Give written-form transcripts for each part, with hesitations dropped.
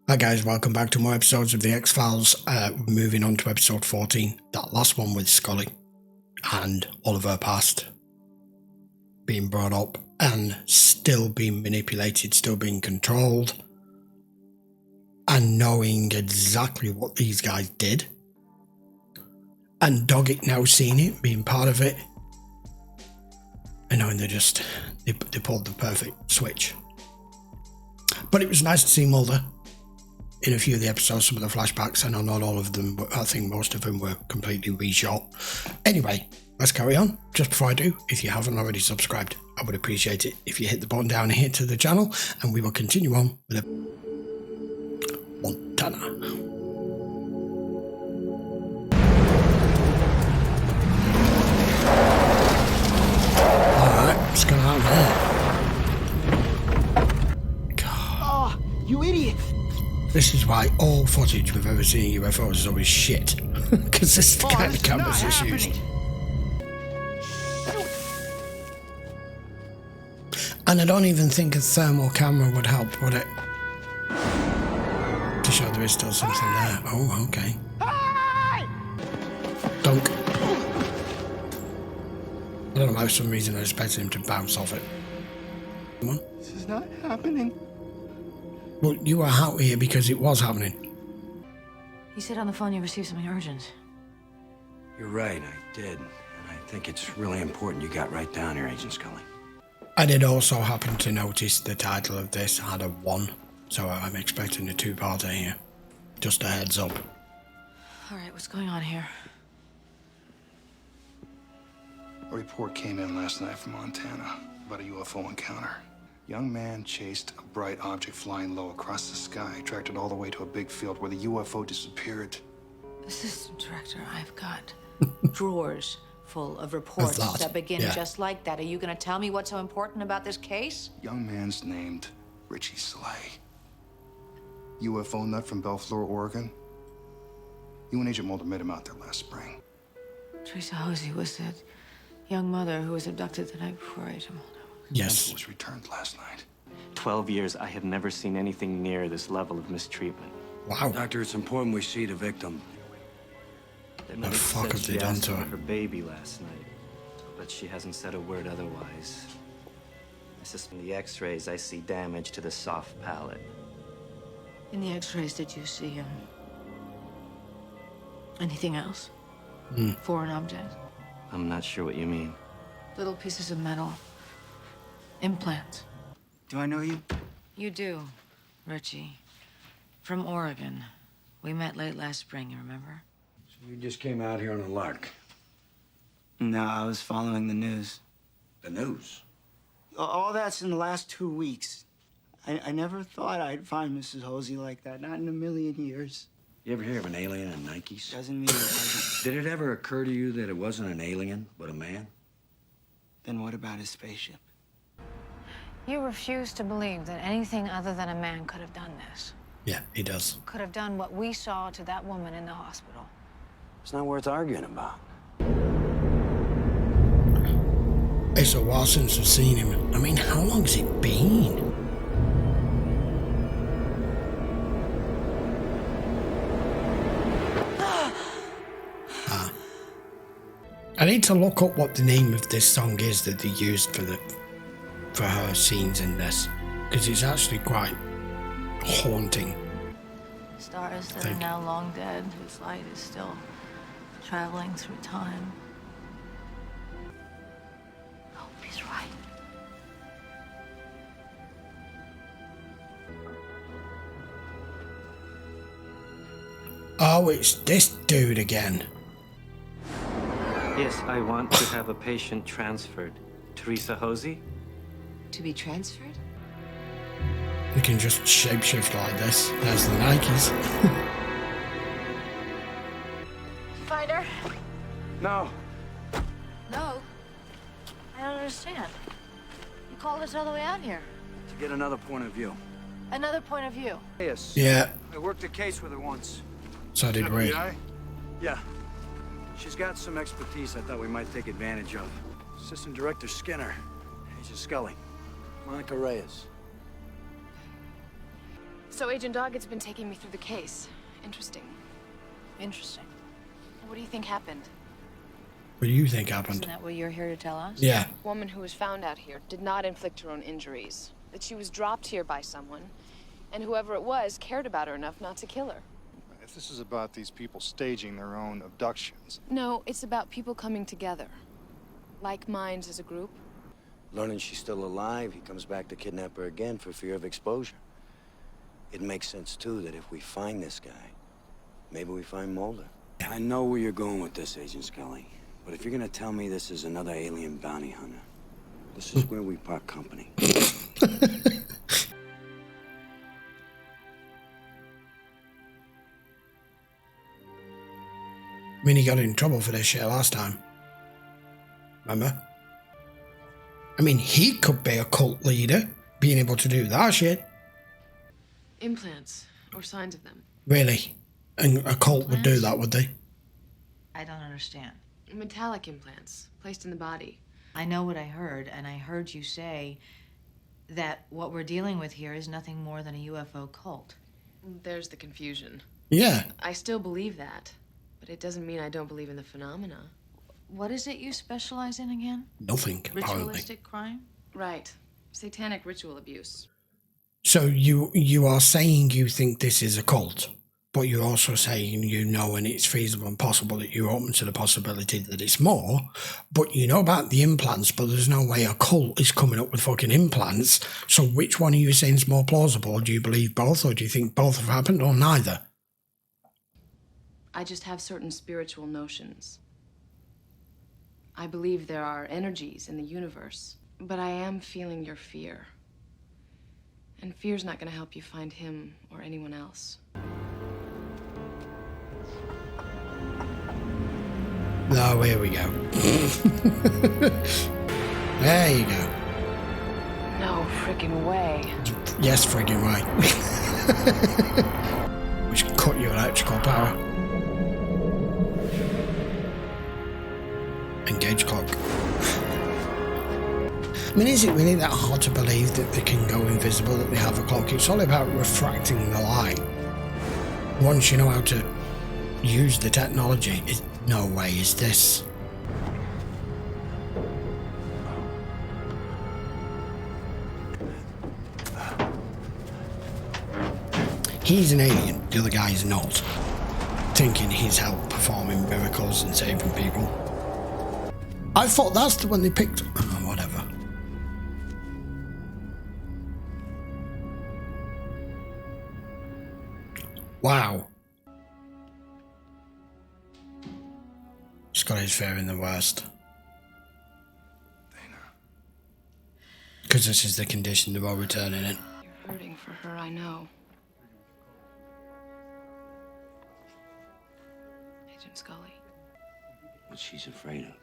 Hi guys, welcome back to more episodes of the X-Files. Moving on to episode 14, that last one with Scully and all of her past being brought up and still being manipulated, still being controlled, and knowing exactly what these guys did, and Doggett now seeing it, being part of it, and knowing they pulled the perfect switch. But it was nice to see Mulder in a few of the episodes, some of the flashbacks. I know not all of them, but I think most of them were completely reshot. Anyway, let's carry on. Just before I do, if you haven't already subscribed, I would appreciate it if you hit the button down here to the channel, and we will continue on with Montana. Alright, what's going on there? God. Oh, you idiot! This is why all footage we've ever seen of UFOs is always shit. Because this is the kind of cameras that's used. And I don't even think a thermal camera would help, would it? To show there is still something there. Oh, okay. Dunk. I don't know why for some reason I expected him to bounce off it. Come on. This is not happening. Well, you were out here because it was happening. You said on the phone you received something urgent. You're right, I did. And I think it's really important you got right down here, Agent Scully. I did also happen to notice the title of this had a 1, so I'm expecting a 2-parter here. Just a heads up. All right, what's going on here? A report came in last night from Montana about a UFO encounter. Young man chased a bright object flying low across the sky, tracked it all the way to a big field where the UFO disappeared. Assistant Director, I've got drawers full of reports that begin just like that. Are you going to tell me what's so important about this case? Young man's named Richie Slay. UFO nut from Belfleur, Oregon. You and Agent Mulder met him out there last spring. Teresa Hoese was that young mother who was abducted the night before Agent Mulder. Yes. Was returned last night. 12 years, I have never seen anything near this level of mistreatment. Wow. Doctor, it's important we see the victim. The fuck have they done to her? Her baby last night, but she hasn't said a word otherwise. I suspect in the X-rays, I see damage to the soft palate. In the X-rays, did you see anything else? Foreign object? I'm not sure what you mean. Little pieces of metal. Implants. Do I know you? You do, Richie. From Oregon. We met late last spring, you remember? So you just came out here on a lark. No, I was following the news. The news? All that's in the last 2 weeks. I never thought I'd find Mrs. Hoese like that. Not in a million years. You ever hear of an alien in Nikes? Doesn't mean it doesn't. Did it ever occur to you that it wasn't an alien, but a man? Then what about his spaceship? You refuse to believe that anything other than a man could have done this. Yeah, he does. Could have done what we saw to that woman in the hospital. It's not worth arguing about. It's a while since I've seen him. I mean, how long has it been? I need to look up what the name of this song is that they used for her scenes in this, because it's actually quite haunting. Stars that are now long dead, whose light is still traveling through time. I hope he's right. Oh, it's this dude again. Yes, I want to have a patient transferred. Teresa Hoese? To be transferred? We can just shapeshift like this. There's the Nikes. Find her? No. No. I don't understand. You called us all the way out here. To get another point of view. Another point of view. Yes. Yeah, I worked a case with her once. so did we. Yeah. She's got some expertise I thought we might take advantage of. Assistant Director Skinner. Agent Scully. Monica Reyes. So Agent Doggett's been taking me through the case. Interesting. Interesting. What do you think happened? What do you think happened? Isn't that what you're here to tell us? Yeah. The woman who was found out here did not inflict her own injuries. That she was dropped here by someone, and whoever it was cared about her enough not to kill her. If this is about these people staging their own abductions... No, it's about people coming together. Like minds as a group. Learning she's still alive, he comes back to kidnap her again for fear of exposure. It makes sense, too, that if we find this guy, maybe we find Mulder. I know where you're going with this, Agent Scully. But if you're gonna tell me this is another alien bounty hunter, this is where we part company. I mean, he got in trouble for this shit last time. Remember? I mean, he could be a cult leader, being able to do that shit. Implants, or signs of them. Really? And a cult would do that, would they? I don't understand. Metallic implants, placed in the body. I know what I heard, and I heard you say that what we're dealing with here is nothing more than a UFO cult. There's the confusion. Yeah. I still believe that, but it doesn't mean I don't believe in the phenomena. What is it you specialize in again? Nothing, apparently. Ritualistic crime? Right. Satanic ritual abuse. So you are saying you think this is a cult, but you're also saying you know and it's feasible and possible that you're open to the possibility that it's more, but you know about the implants, but there's no way a cult is coming up with fucking implants. So which one are you saying is more plausible? Do you believe both, or do you think both have happened, or neither? I just have certain spiritual notions. I believe there are energies in the universe, but I am feeling your fear. And fear's not gonna help you find him or anyone else. Oh, here we go. There you go. No friggin' way. Yes, friggin' way. Which cut your electrical power. Engage clock. I mean, is it really that hard to believe that they can go invisible, that they have a clock? It's all about refracting the light. Once you know how to use the technology, no way is this. He's an alien, the other guy's not. Thinking he's helped performing miracles and saving people. I thought that's the one they picked. Oh, whatever. Wow. Scotty's fearing the worst. Because this is the condition they're all returning in. You're hurting for her, I know. Agent Scully. What she's afraid of.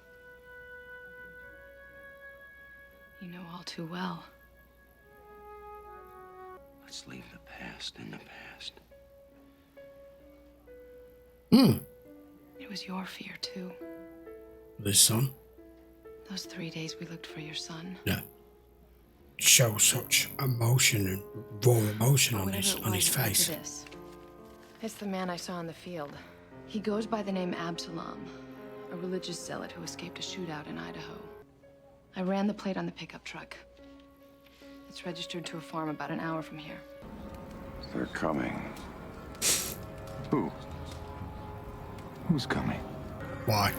You know all too well. Let's leave the past in the past. It was your fear, too. This son? Those 3 days we looked for your son. Yeah. Show such emotion and raw emotion on his face. It's the man I saw in the field. He goes by the name Absalom, a religious zealot who escaped a shootout in Idaho. I ran the plate on the pickup truck. It's registered to a farm about an hour from here. They're coming. Who? Who's coming? Why?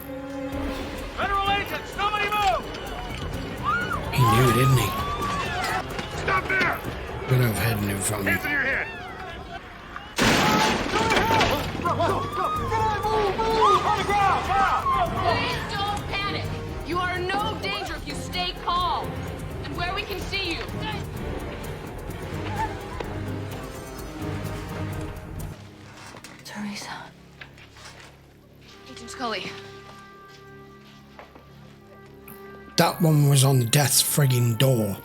Federal agents, somebody move! He knew, didn't he? Stop there! We don't have head new from him. Hands in your head! Please don't panic. You are in no danger if you stay calm and where we can see you. Teresa. Agent Scully. That one was on death's frigging door.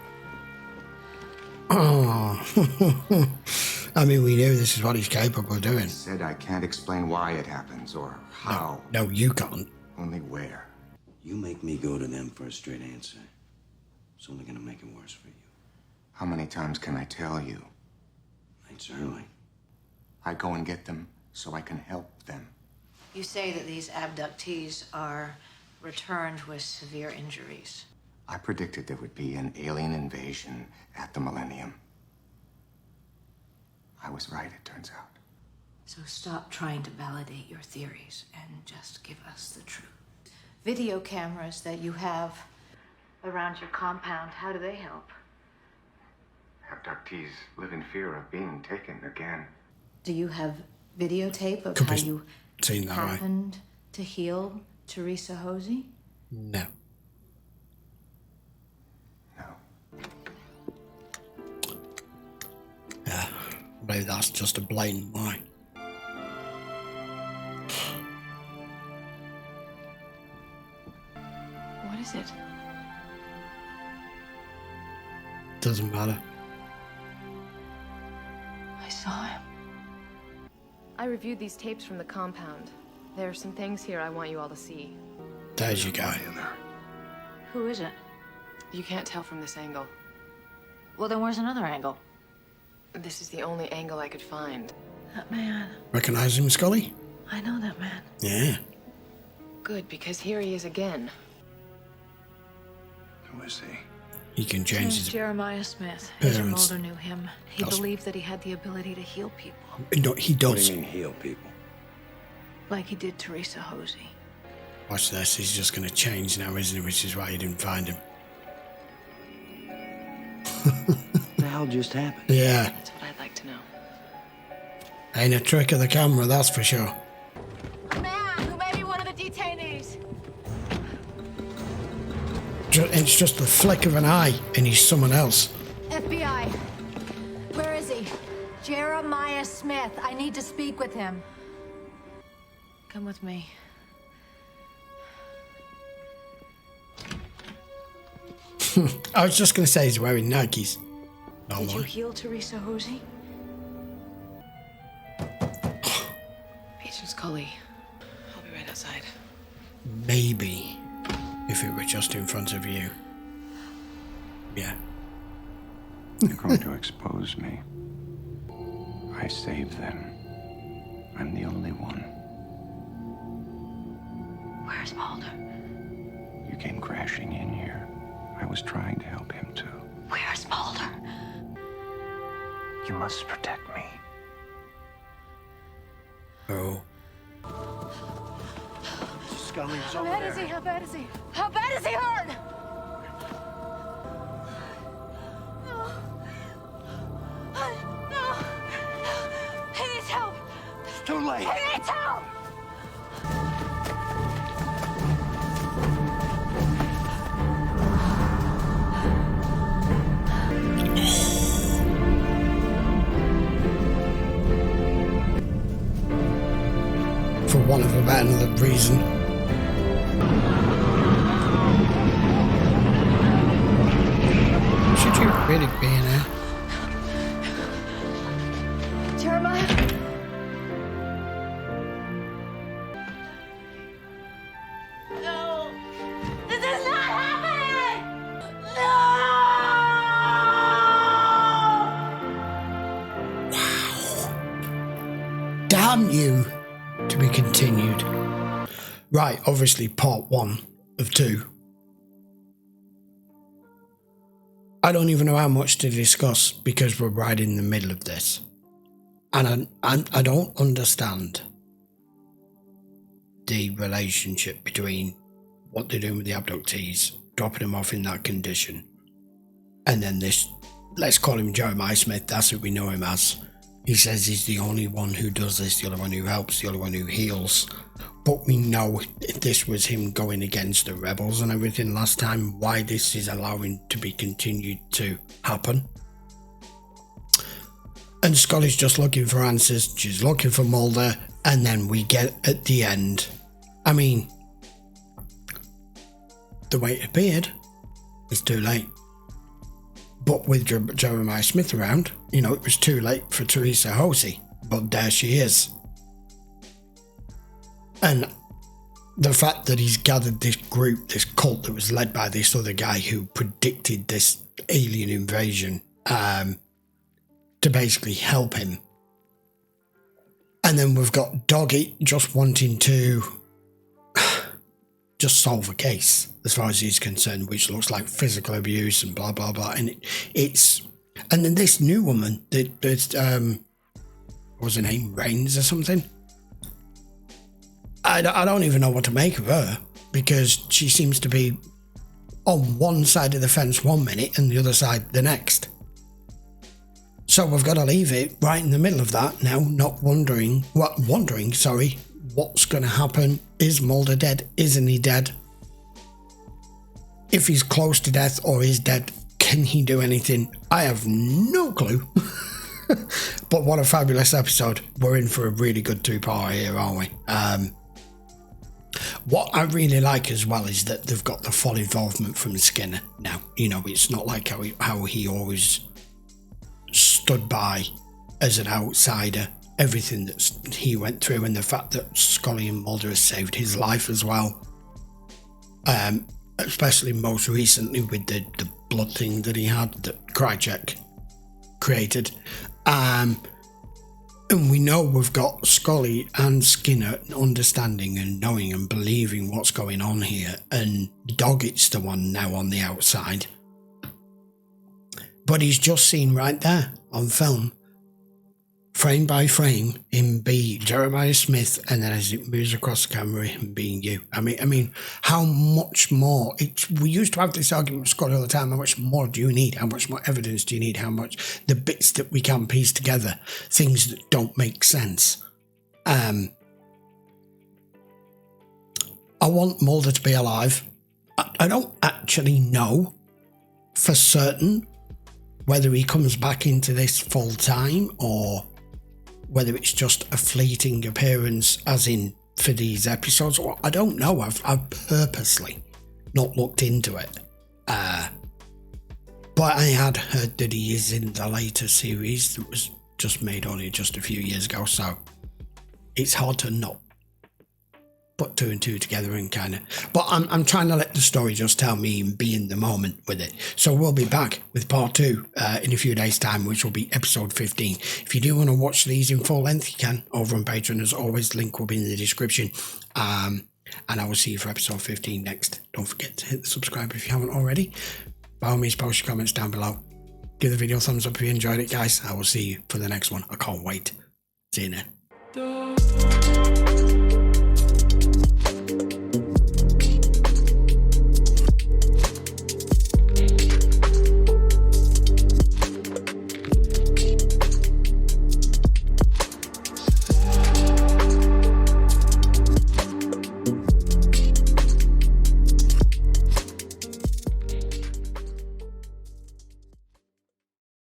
Oh. I mean, we knew this is what he's capable of doing. I said I can't explain why it happens or how. No, you can't. Only where. You make me go to them for a straight answer. It's only gonna make it worse for you. How many times can I tell you? I It's early. I go and get them so I can help them. You say that these abductees are returned with severe injuries. I predicted there would be an alien invasion at the millennium. I was right, it turns out. So stop trying to validate your theories and just give us the truth. Video cameras that you have around your compound, how do they help? Abductees live in fear of being taken again. Do you have videotape of Could how be you seen that way. happened to heal Teresa Hoese? No. No. Yeah, maybe that's just a blatant lie. What is it? Doesn't matter. I saw him. I reviewed these tapes from the compound. There are some things here I want you all to see. There's your guy. Who is it? You can't tell from this angle. Well, then where's another angle? This is the only angle I could find. That man. Recognize him, Scully? I know that man. Yeah. Good, because here he is again. Who is he? He can change his... Jeremiah Smith. His Parents. Mulder knew him. He That's- believed that he had the ability to heal people, No, he What do does. you mean heal people? like he did Teresa Hoese. Watch this, he's just going to change now, isn't he? Which is why you didn't find him. What the hell just happened? Yeah. That's what I'd like to know. Ain't a trick of the camera, that's for sure. A man who may be one of the detainees. It's just the flick of an eye, and he's someone else. FBI. Where is he? Jeremiah Smith. I need to speak with him. Come with me. I was just going to say he's wearing Nikes. No Did you more. heal Teresa Hoese? Agent Scully. I'll be right outside. Maybe if it were just in front of you. Yeah. You're going to expose me. I saved them. I'm the only one. Where's Mulder? You came crashing in here. I was trying to help him too. Where's Mulder? You must protect me. Oh. Scully's How over bad there. is he? How bad is he? How bad is he hurt? No. No. He needs help. It's too late. He needs help. For want of a better reason. Should you really be in here? Jeremiah. No. This is not happening. No. Damn you! To be continued. Right, obviously part 1 of 2. I don't even know how much to discuss because we're right in the middle of this. And I don't understand the relationship between what they're doing with the abductees, dropping them off in that condition, and then this, let's call him Jeremiah Smith, that's who we know him as. He says he's the only one who does this, the only one who helps, the only one who heals. But we know this was him going against the rebels and everything last time, why this is allowing to be continued to happen. And Scully's just looking for answers, she's looking for Mulder, and then we get at the end. I mean, the way it appeared, it's too late. But with Jeremiah Smith around, you know, it was too late for Teresa Hoese, but there she is. And the fact that he's gathered this group, this cult that was led by this other guy who predicted this alien invasion to basically help him. And then we've got Doggett just wanting to just solve a case as far as he's concerned, which looks like physical abuse and blah, blah, blah. And and then this new woman, what was her name, Rains or something? I don't even know what to make of her, because she seems to be on one side of the fence 1 minute and the other side the next. So we've got to leave it right in the middle of that now, not wondering what's going to happen. Is Mulder dead? Isn't he dead? If he's close to death or is dead, can he do anything? I have no clue. But what a fabulous episode. We're in for a really good two-part here, aren't we? What I really like as well is that they've got the full involvement from Skinner now. You know, it's not like how he always stood by as an outsider. Everything that he went through, and the fact that Scully and Mulder has saved his life as well. Especially most recently with the blood thing that he had, that Krychek created. And we know we've got Scully and Skinner understanding and knowing and believing what's going on here, and Doggett's the one now on the outside. But he's just seen right there on film, frame by frame, him be Jeremiah Smith, and then as it moves across the camera, him being you. I mean, how much more? We used to have this argument with Scott all the time. How much more do you need? How much more evidence do you need? How much the bits that we can piece together, things that don't make sense. I want Mulder to be alive. I don't actually know for certain whether he comes back into this full time or whether it's just a fleeting appearance as in for these episodes. Or I don't know. I've purposely not looked into it. But I had heard that he is in the later series that was just made only just a few years ago. So it's hard to not put two and two together and kind of, but I'm trying to let the story just tell me and be in the moment with it. So we'll be back with part 2 in a few days' time, which will be episode 15. If you do want to watch these in full length, you can over on Patreon. As always, link will be in the description. And I will see you for episode 15 next. Don't forget to hit the subscribe if you haven't already. By all means, post your comments down below. Give the video a thumbs up if you enjoyed it, guys. I will see you for the next one. I can't wait. See you next.